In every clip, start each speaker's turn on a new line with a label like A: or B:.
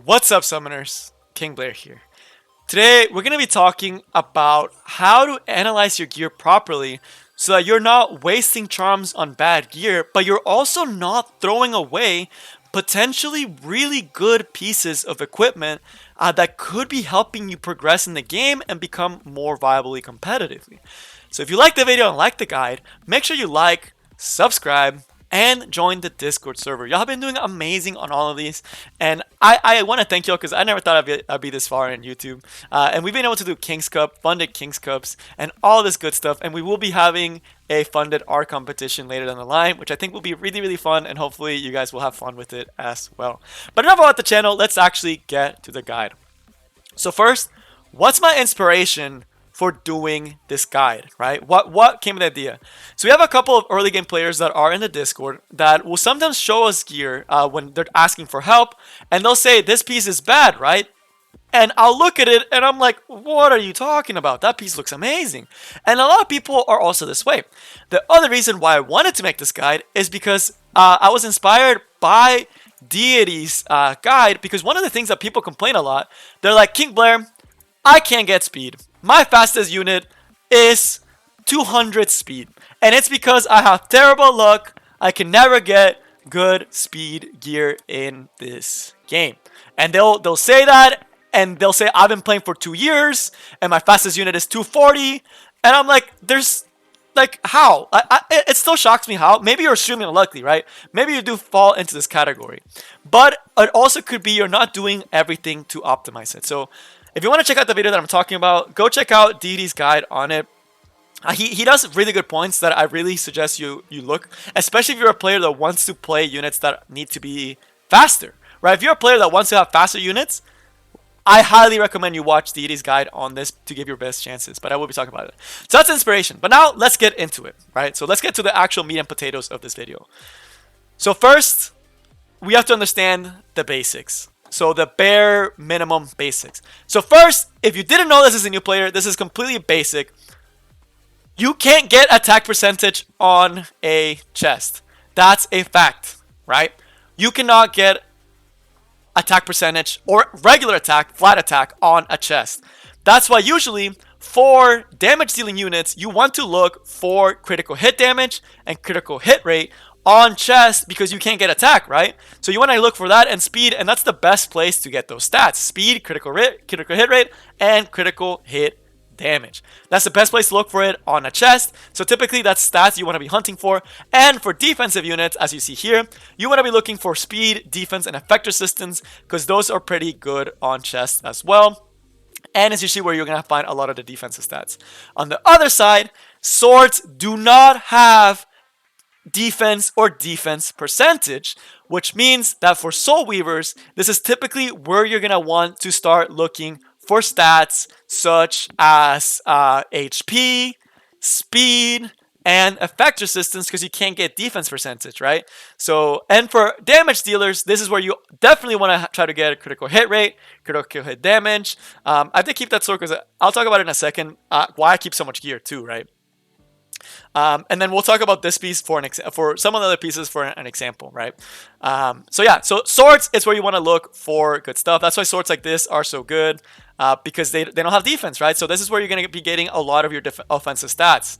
A: What's up, summoners? King Blair here. Today, we're going to be talking about how to analyze your gear properly so that you're not wasting charms on bad gear, but you're also not throwing away potentially really good pieces of equipment that could be helping you progress in the game and become more viably competitively. So if you like the video and like the guide, make sure you like, subscribe, and join the Discord server. Y'all have been doing amazing on all of these, and I want to thank y'all because I never thought I'd be this far in YouTube. And we've been able to do King's Cup, funded King's Cups, and all this good stuff. And we will be having a funded art competition later down the line, which I think will be really, really fun, and hopefully you guys will have fun with it as well. But enough about the channel, let's actually get to the guide. So first, what's my inspiration for doing this guide, right? What came with the idea? So we have a couple of early game players that are in the Discord that will sometimes show us gear when they're asking for help, and they'll say, this piece is bad, right? And I'll look at it and I'm like, what are you talking about? That piece looks amazing. And a lot of people are also this way. The other reason why I wanted to make this guide is because I was inspired by Deity's guide, because one of the things that people complain a lot, they're like, King Blair, I can't get speed. My fastest unit is 200 speed. And it's because I have terrible luck. I can never get good speed gear in this game. And they'll say that, and they'll say, I've been playing for 2 years, and my fastest unit is 240. And I'm like, how? It still shocks me how. Maybe you're extremely unlucky, right? Maybe you do fall into this category. But it also could be you're not doing everything to optimize it. So if you want to check out the video that I'm talking about, go check out Deity's guide on it. He does really good points that I really suggest you look, especially if you're a player that wants to play units that need to be faster, right? If you're a player that wants to have faster units, I highly recommend you watch Deity's guide on this to give your best chances, but I will be talking about it. So that's inspiration. But now let's get into it, right? So let's get to the actual meat and potatoes of this video. So first, we have to understand the basics. So the bare minimum basics. So first, if you didn't know this as a new player, this is completely basic. You can't get attack percentage on a chest. That's a fact, right? You cannot get attack percentage or regular attack, flat attack on a chest. That's why usually for damage dealing units, you want to look for critical hit damage and critical hit rate on chest, because you can't get attack, right? So you want to look for that and speed, and that's the best place to get those stats: speed, critical hit rate, and critical hit damage. That's the best place to look for it on a chest. So typically that's stats you want to be hunting for. And for defensive units, as you see here, you want to be looking for speed, defense, and effect resistance, because those are pretty good on chest as well. And it's usually where you're going to find a lot of the defensive stats. On the other side, swords do not have defense or defense percentage, which means that for soul weavers, this is typically where you're going to want to start looking for stats such as HP, speed, and effect resistance, because you can't get defense percentage, right? So, and for damage dealers, this is where you definitely want to try to get a critical hit rate, critical hit damage. I have to keep that sword because I'll talk about it in a second, why I keep so much gear too, right? And then we'll talk about this piece for some of the other pieces for an example, right? So yeah, so swords is where you want to look for good stuff. That's why swords like this are so good, because they don't have defense, right? So this is where you're going to be getting a lot of your offensive stats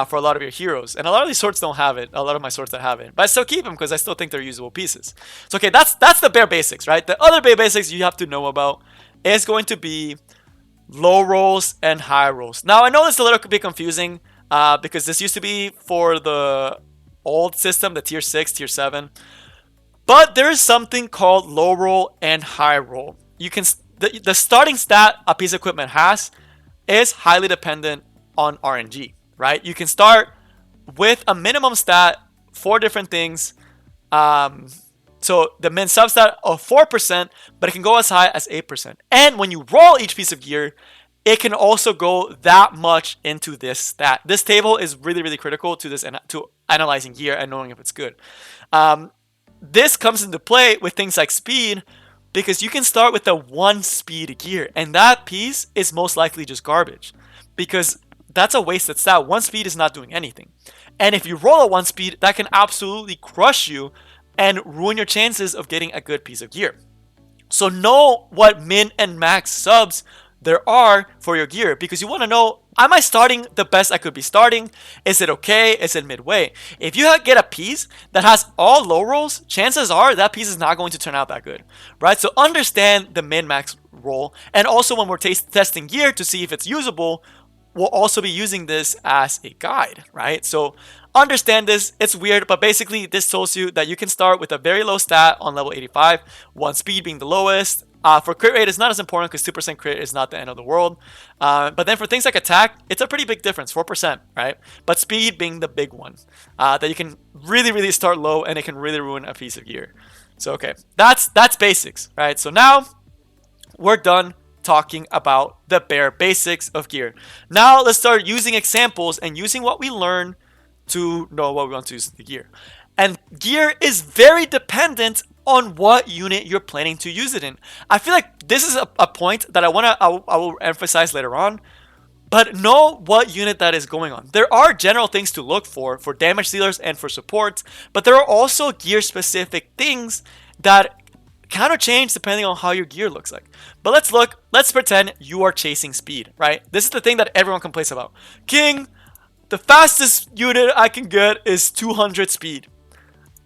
A: for a lot of your heroes. And a lot of these swords don't have it. A lot of my swords that have it, but I still keep them because I still think they're usable pieces. So okay, that's the bare basics, right? The other bare basics you have to know about is going to be low rolls and high rolls. Now I know this is a little bit confusing, because this used to be for the old system, the tier 6, tier 7. But there is something called low roll and high roll. You can the starting stat a piece of equipment has is highly dependent on RNG, right? You can start with a minimum stat for different things. So the min substat of 4%, but it can go as high as 8%. And when you roll each piece of gear, it can also go that much into this stat. This table is really, really critical to this to analyzing gear and knowing if it's good. This comes into play with things like speed, because you can start with a 1 speed gear, and that piece is most likely just garbage, because that's a wasted stat. 1 speed is not doing anything. And if you roll a 1 speed, that can absolutely crush you and ruin your chances of getting a good piece of gear. So know what min and max subs there are for your gear, because you want to know, am I starting the best I could be starting? Is it okay? Is it midway? If you get a piece that has all low rolls, chances are that piece is not going to turn out that good, right? So understand the min max roll, and also when we're testing gear to see if it's usable, we'll also be using this as a guide, right? So understand this. It's weird, but basically this tells you that you can start with a very low stat on level 85, 1 speed being the lowest. For crit rate, it's not as important because 2% crit is not the end of the world. But then for things like attack, it's a pretty big difference, 4%, right? But speed being the big one, that you can really, really start low and it can really ruin a piece of gear. So, okay, that's basics, right? So now we're done talking about the bare basics of gear. Now let's start using examples and using what we learn to know what we want to use in the gear. And gear is very dependent on what unit you're planning to use it in. I feel like this is a point that I will emphasize later on, but know what unit that is going on. There are general things to look for damage dealers and for support, but there are also gear specific things that kind of change depending on how your gear looks like. But let's pretend you are chasing speed, right? This is the thing that everyone complains about. King, the fastest unit I can get is 200 speed.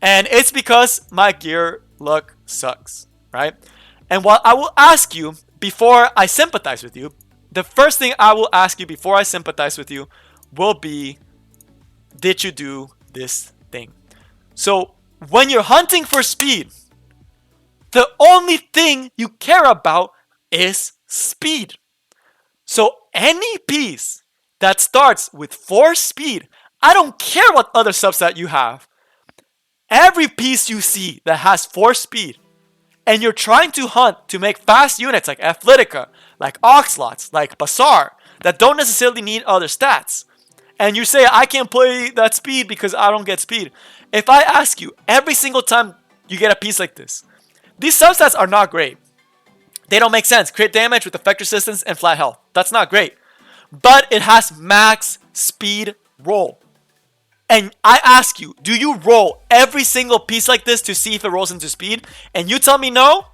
A: And it's because my gear look sucks, right? And what I will ask you before I sympathize with you, the first thing I will ask you before I sympathize with you will be, did you do this thing? So when you're hunting for speed, the only thing you care about is speed. So any piece that starts with 4 speed, I don't care what other substat you have. Every piece you see that has 4 speed, and you're trying to hunt to make fast units like Athletica, like Oxlots, like Bazaar, that don't necessarily need other stats, and you say, I can't play that speed because I don't get speed. If I ask you every single time you get a piece like this, these substats are not great. They don't make sense. Crit damage with effect resistance and flat health. That's not great. But it has max speed roll. And I ask you, do you roll every single piece like this to see if it rolls into speed? And you tell me no?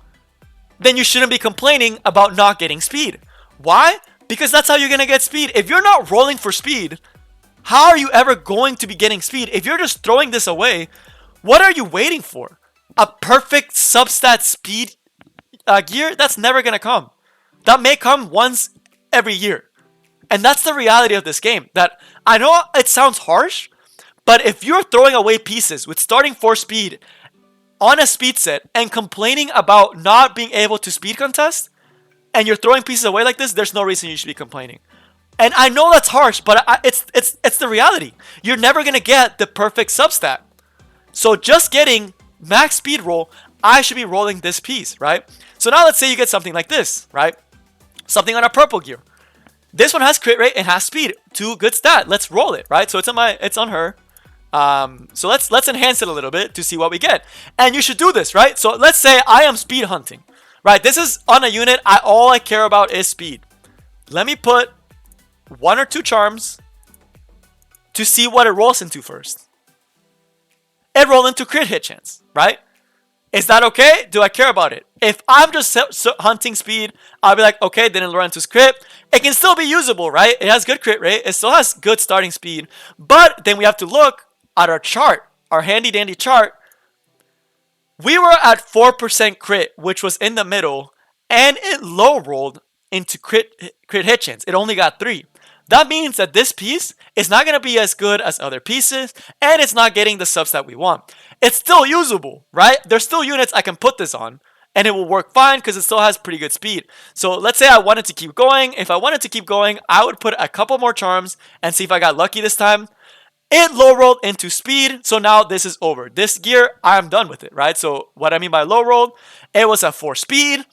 A: Then you shouldn't be complaining about not getting speed. Why? Because that's how you're going to get speed. If you're not rolling for speed, how are you ever going to be getting speed? If you're just throwing this away, what are you waiting for? A perfect substat speed gear? That's never going to come. That may come once every year. And that's the reality of this game. That I know it sounds harsh, but if you're throwing away pieces with starting 4 speed on a speed set and complaining about not being able to speed contest, and you're throwing pieces away like this, there's no reason you should be complaining. And I know that's harsh, but it's the reality. You're never going to get the perfect substat. So just getting max speed roll, I should be rolling this piece, right? So now let's say you get something like this, right? Something on a purple gear. This one has crit rate and has speed. 2 good stat. Let's roll it, right? So it's on her. So let's enhance it a little bit to see what we get. And you should do this, right? So let's say I am speed hunting, right? This is on a unit. All I care about is speed. Let me put 1 or 2 charms to see what it rolls into first. It rolled into crit hit chance, right? Is that okay? Do I care about it? If I'm just hunting speed, I'll be like, okay, didn't run into crit. It can still be usable, right? It has good crit rate. It still has good starting speed. But then we have to look at our chart, our handy dandy chart. We were at 4% crit, which was in the middle, and it low rolled into crit hit chance. It only got 3. That means that this piece is not going to be as good as other pieces, and it's not getting the substat we want. It's still usable, right? There's still units I can put this on, and it will work fine because it still has pretty good speed. So let's say I wanted to keep going. If I wanted to keep going, I would put a couple more charms and see if I got lucky this time. It low rolled into speed, so now this is over. This gear, I'm done with it, right? So what I mean by low rolled, it was a 4 speed.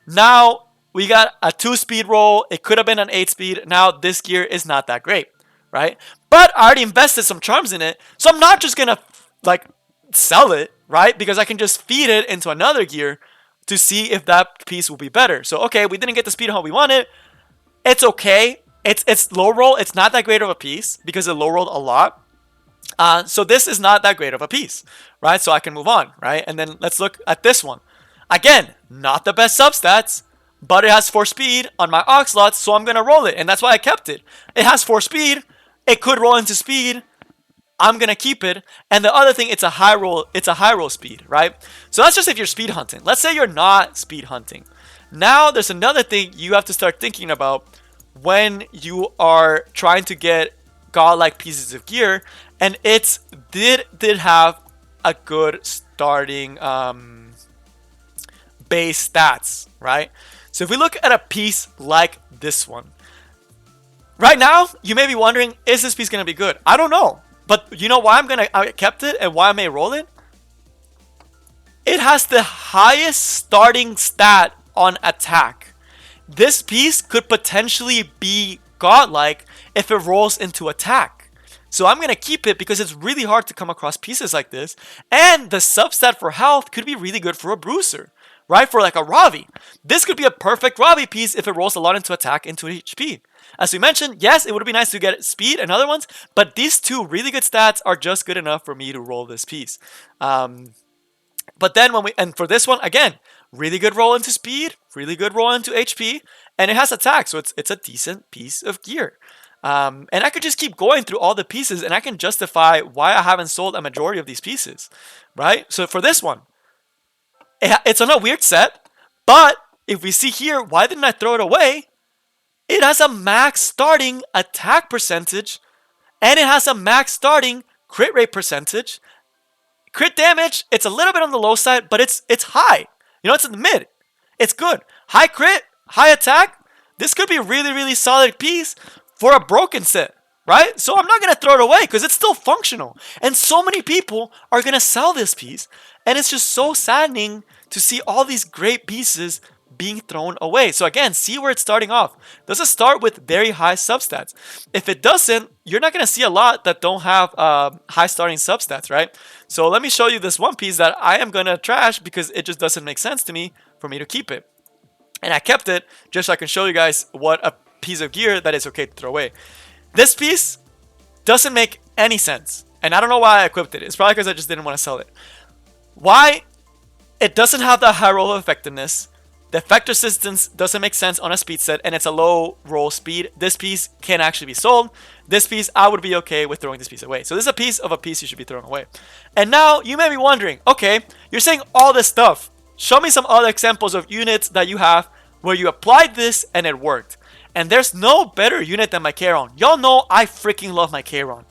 A: Now we got a 2 speed roll. It could have been an 8 speed. Now this gear is not that great, right? But I already invested some charms in it, so I'm not just gonna like sell it, right? Because I can just feed it into another gear to see if that piece will be better. So okay, we didn't get the speed how we wanted. It's okay. It's low roll. It's not that great of a piece because it low rolled a lot. So this is not that great of a piece, right? So I can move on, right? And then let's look at this one. Again, not the best substats, but it has 4 speed on my Oxlots, so I'm going to roll it, and that's why I kept it. It has 4 speed, it could roll into speed, I'm going to keep it. And the other thing, it's a high roll speed, right? So that's just if you're speed hunting. Let's say you're not speed hunting. Now there's another thing you have to start thinking about when you are trying to get godlike pieces of gear, and it's did have a good starting base stats, right? So if we look at a piece like this one, right now you may be wondering, is this piece going to be good? I don't know, but you know why I kept it and why I may roll it? It has the highest starting stat on attack. This piece could potentially be godlike if it rolls into attack. So I'm going to keep it because it's really hard to come across pieces like this. And the substat for health could be really good for a bruiser, right? For like a Ravi. This could be a perfect Ravi piece if it rolls a lot into attack, into HP. As we mentioned, yes, it would be nice to get speed and other ones, but these two really good stats are just good enough for me to roll this piece. But then and for this one, again, really good roll into speed, really good roll into HP, and it has attack, so it's a decent piece of gear. And I could just keep going through all the pieces, and I can justify why I haven't sold a majority of these pieces, right? So for this one, it's on a weird set, but if we see here, why didn't I throw it away? It has a max starting attack percentage, and it has a max starting crit rate percentage. Crit damage, it's a little bit on the low side, but it's high. You know, it's in the mid. It's good. High crit, high attack. This could be a really, really solid piece for a broken set, right? So I'm not going to throw it away because it's still functional. And so many people are going to sell this piece. And it's just so saddening to see all these great pieces being thrown away. So again, see where it's starting off. Does it start with very high substats? If it doesn't, you're not going to see a lot that don't have high starting substats, right? So let me show you this one piece that I am going to trash because it just doesn't make sense to me for me to keep it. And I kept it just so I can show you guys what a piece of gear that is okay to throw away. This piece doesn't make any sense. And I don't know why I equipped it. It's probably because I just didn't want to sell it. Why? It doesn't have the high roll of effectiveness. The effect resistance doesn't make sense on a speed set, and it's a low roll speed. This piece can actually be sold. This piece, I would be okay with throwing this piece away. So this is a piece of a piece you should be throwing away. And now you may be wondering, okay, you're saying all this stuff. Show me some other examples of units that you have where you applied this and it worked. And there's no better unit than my Charon. Y'all know I freaking love my Charon.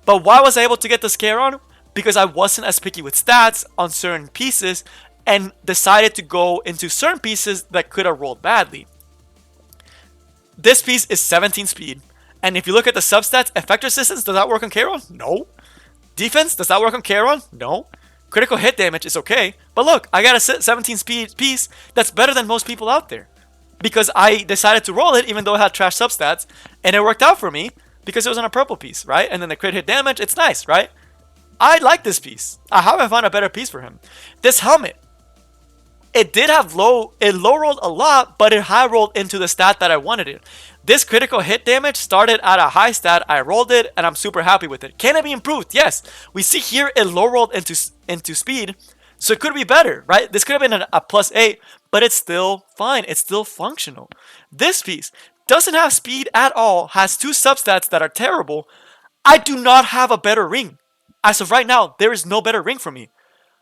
A: But why was I able to get this Charon? Because I wasn't as picky with stats on certain pieces and decided to go into certain pieces that could have rolled badly. This piece is 17 speed. And if you look at the substats, effect resistance, does that work on Charon? No. Defense, does that work on Charon? No. Critical hit damage is okay. But look, I got a 17 speed piece that's better than most people out there. Because I decided to roll it even though it had trash substats. And it worked out for me because it was on a purple piece, right? And then the crit hit damage, it's nice, right? I like this piece. I haven't found a better piece for him. This helmet. It did have it low rolled a lot, but it high rolled into the stat that I wanted it. This critical hit damage started at a high stat. I rolled it and I'm super happy with it. Can it be improved? Yes. We see here it low rolled into speed. So it could be better, right? This could have been a +8, but it's still fine. It's still functional. This piece doesn't have speed at all, has 2 substats that are terrible. I do not have a better ring. As of right now, there is no better ring for me.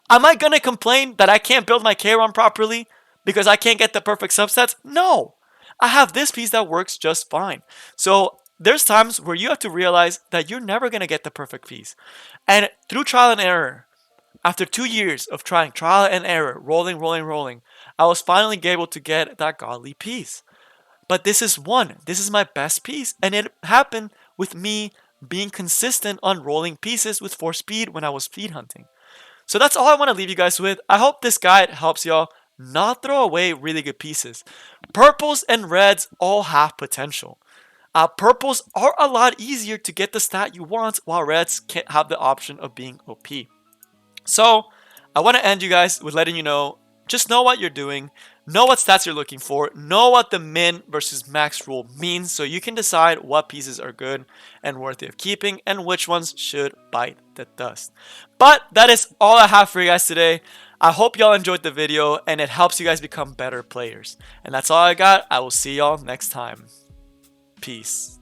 A: Am I going to complain that I can't build my Charon properly because I can't get the perfect subsets? No. I have this piece that works just fine. So there's times where you have to realize that you're never going to get the perfect piece. And through trial and error, after 2 years of trying trial and error, rolling, I was finally able to get that godly piece. But this is one. This is my best piece. And it happened with me being consistent on rolling pieces with 4 speed when I was speed hunting. So that's all I want to leave you guys with. I hope this guide helps y'all not throw away really good pieces. Purples and reds all have potential. Purples are a lot easier to get the stat you want, while reds can't have the option of being OP. So I want to end you guys with letting you know, just know what you're doing, know what stats you're looking for, know what the min versus max rule means so you can decide what pieces are good and worthy of keeping and which ones should bite the dust. But that is all I have for you guys today. I hope y'all enjoyed the video and it helps you guys become better players. And that's all I got. I will see y'all next time. Peace.